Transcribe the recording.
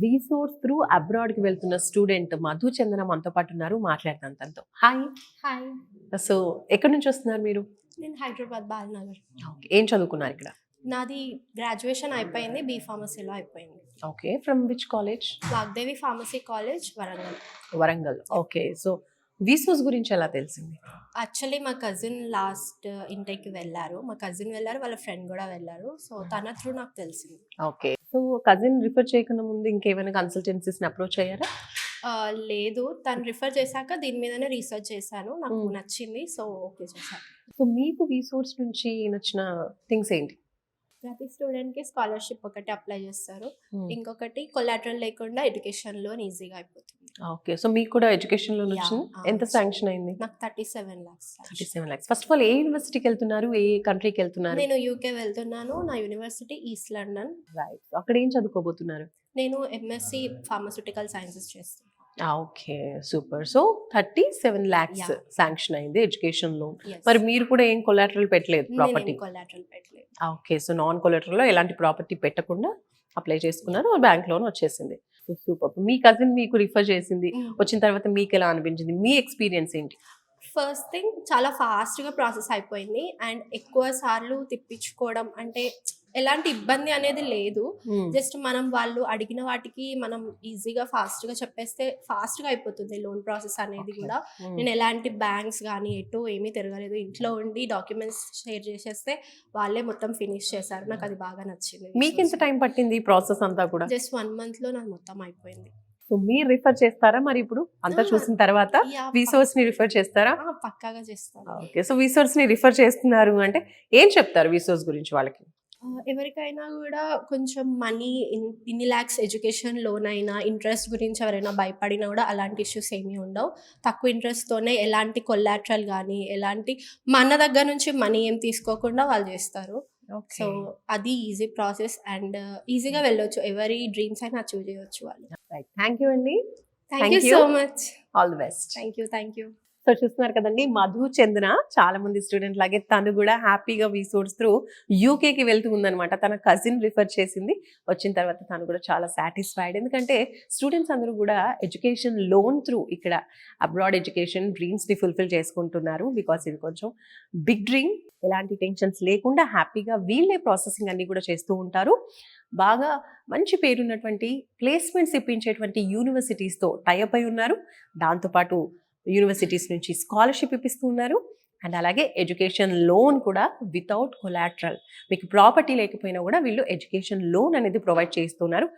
వీసోర్స్ through abroad కి వెళ్తున్న student Madhu చందన మనతో పాటు ఉన్నారు. మాట్లాడతాను తనతో. హాయ్. హాయ్, సో ఎక్కడి నుంచి వస్తున్నారు మీరు? నేను హైదరాబాద్ బాలనగర్. ఓకే, ఏం చదువుకున్నారు ఇక్కడ? నాది గ్రాడ్యుయేషన్ అయిపోయింది, బీ ఫార్మసీలో అయిపోయింది. Okay, from which college? Vagdevi pharmacy college, Warangal. Warangal. Okay, so వీసోస్ గురించి ఎలా తెలిసింది? యాక్చువల్లీ మా కజిన్ లాస్ట్ ఇంటేక్కి వెళ్ళారు, వాళ్ళ ఫ్రెండ్ కూడా వెళ్ళారు. సో తన త్రూ నాకు తెలిసింది. ఓకే, సో కజిన్ రిఫర్ చేయకుండా ముందు ఇంకేమైనా కన్సల్టెన్సీస్ని అప్రోచ్ అయ్యారా? లేదు, తను రిఫర్ చేశాక దీని మీదనే రీసెర్చ్ చేశాను, నాకు నచ్చింది, సో ఓకే చేశాను. సో మీకు వీసోర్స్ నుంచి నచ్చిన థింగ్స్ ఏంటి? ప్రతి స్టూడెంట్కి స్కాలర్షిప్ ఒకటి అప్లై చేస్తారు, ఇంకొకటి కొలాటరల్ లేకుండా ఎడ్యుకేషన్ లోన్ ఈజీగా అయిపోతుంది. ఓకే, సో మీకు కూడా ఎడ్యుకేషన్ లోన్ వచ్చింది. ఎంత శాంక్షన్ అయింది? నాకు 37 lakhs. 37 lakhs. First of all ఏ యూనివర్సిటీకి వెళ్తున్నారు, ఏ కంట్రీకి వెళ్తున్నారు? నేను యూకే వెళ్తున్నాను, నా యూనివర్సిటీ ఈస్ట్ లండన్. రైట్, అక్కడ ఏం చదువుకోబోతున్నారు? నేను ఎంఎస్సి ఫార్మాస్యూటికల్ సైన్సెస్ చేస్తాను. Okay, super. So 37 lakhs sanction అయింది ఎడ్యుకేషన్ లోన్. Yes. మరి మీరు కూడా ఏం కొలాటరల్ పెట్టలేదు ప్రాపర్టీ? కొలాటరల్ పెట్టలేదు. ఓకే, సో నాన్ కొలాటరల్ లో ఎలాంటి ప్రాపర్టీ పెట్టకుండా అప్లై చేసుకున్నారు, బ్యాంక్ లోన్ వచ్చేసింది. సూపర్. మీ కజిన్ మీకు రిఫర్ చేసింది, వచ్చిన తర్వాత మీకు ఎలా అనిపించింది, మీ ఎక్స్పీరియన్స్ ఏంటి? ఫస్ట్ థింగ్, చాలా ఫాస్ట్గా ప్రాసెస్ అయిపోయింది అండ్ ఎక్కువ సార్లు తిప్పించుకోవడం అంటే ఎలాంటి ఇబ్బంది అనేది లేదు. జస్ట్ మనం వాళ్ళు అడిగిన వాటికి మనం ఈజీగా ఫాస్ట్గా చెప్పేస్తే ఫాస్ట్గా అయిపోతుంది లోన్ ప్రాసెస్ అనేది కూడా. నేను ఎలాంటి బ్యాంక్స్ కానీ ఎటు ఏమీ తిరగలేదు, ఇంట్లో ఉండి డాక్యుమెంట్స్ షేర్ చేసేస్తే వాళ్ళే మొత్తం ఫినిష్ చేశారు. నాకు అది బాగా నచ్చింది. మీకు ఎంత టైం పట్టింది ఈ ప్రాసెస్ అంతా కూడా? జస్ట్ 1 monthలో నాకు మొత్తం అయిపోయింది. సో మీరు రిఫర్ చేస్తారా మరి? ఇప్పుడు అంతా చూసిన తర్వాత వీసోర్స్ ని రిఫర్ చేస్తారా? పక్కాగా చేస్తాను. ఓకే, సో వీసోర్స్ ని రిఫర్ చేస్తున్నారు అంటే ఏం చెప్తారు వీసోర్స్ గురించి వాళ్ళకి? ఎవరికైనా కూడా కొంచెం మనీ ఇన్ని ల్యాక్స్ ఎడ్యుకేషన్ లోన్ అయినా ఇంట్రెస్ట్ గురించి ఎవరైనా భయపడినా కూడా అలాంటి ఇష్యూస్ ఏమీ ఉండవు. తక్కువ ఇంట్రెస్ట్తోనే ఎలాంటి కొలాటరల్ కానీ ఎలాంటి మన దగ్గర నుంచి మనీ ఏం తీసుకోకుండా వాళ్ళు చేస్తారు. సో అది ఈజీ ప్రాసెస్ అండ్ ఈజీగా వెళ్ళొచ్చు, ఎవరి డ్రీమ్స్ అయినా అచీవ్ చేయొచ్చు వాళ్ళు. థ్యాంక్ యూ అండి. Thank you so much. All the best. Thank you. So చూస్తున్నారు కదండి, మధు చందన చాలా మంది స్టూడెంట్ లాగే తను కూడా హ్యాపీగా వీసోర్స్ త్రూ యూకేకి వెళ్తూ ఉందన్నమాట. తన కజిన్ రిఫర్ చేసింది, వచ్చిన తర్వాత తను కూడా చాలా సాటిస్ఫైడ్. ఎందుకంటే స్టూడెంట్స్ అందరూ కూడా ఎడ్యుకేషన్ లోన్ త్రూ ఇక్కడ అబ్రాడ్ ఎడ్యుకేషన్ డ్రీమ్స్ని ఫుల్ఫిల్ చేసుకుంటున్నారు. బికాస్ ఇది కొంచెం బిగ్ డ్రీమ్, ఎలాంటి టెన్షన్స్ లేకుండా హ్యాపీగా వీళ్ళే ప్రాసెసింగ్ అన్ని కూడా చేస్తూ ఉంటారు. బాగా మంచి పేరున్నటువంటి ప్లేస్మెంట్స్ ఇప్పించేటువంటి యూనివర్సిటీస్తో టైఅప్ అయి ఉన్నారు. దాంతోపాటు యూనివర్సిటీస్ నుంచి స్కాలర్షిప్ ఇప్పిస్తూ ఉన్నారు. అండ్ అలాగే ఎడ్యుకేషన్ లోన్ కూడా వితౌట్ కొలాటరల్, మీకు ప్రాపర్టీ లేకపోయినా కూడా వీళ్ళు ఎడ్యుకేషన్ లోన్ అనేది ప్రొవైడ్ చేస్తున్నారు.